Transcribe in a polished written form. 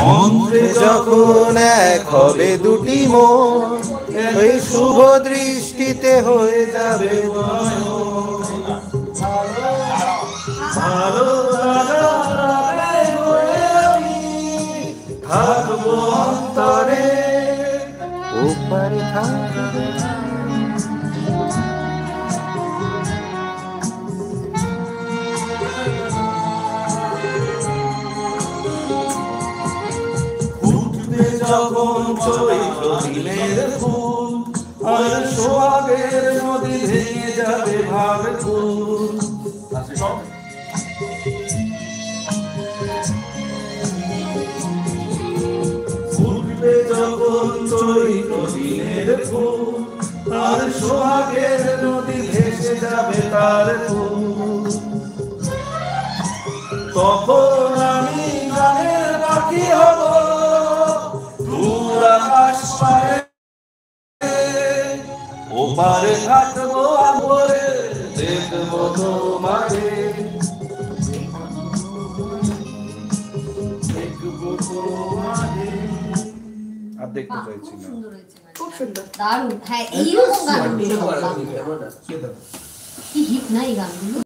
মন্ত্রে যখন এক হবে দুটি মন, ওই শুভ দৃষ্টিতে হয়ে যাবে ভালো থাকবো অন্তরে ওপারে থাকবে। যখন চৈত্র দিনের ফুল আর সোহাগের নদী ভেঙে যাবে ভাগকুল, ফুটবে যখন চৈত্র দিনের ফুল আর সোহাগের নদী ভেসে যাবে তার ফুল, তখন আমি গানের পাখি হব ওপারে থাকবো আমরে দেখবো তোমারে দেখবো তোমারে। আর দেখতে চাইছি না। খুব সুন্দর, দারুণ। হ্যাঁ, এইরকম গান কি হিট নাই গানগুলো।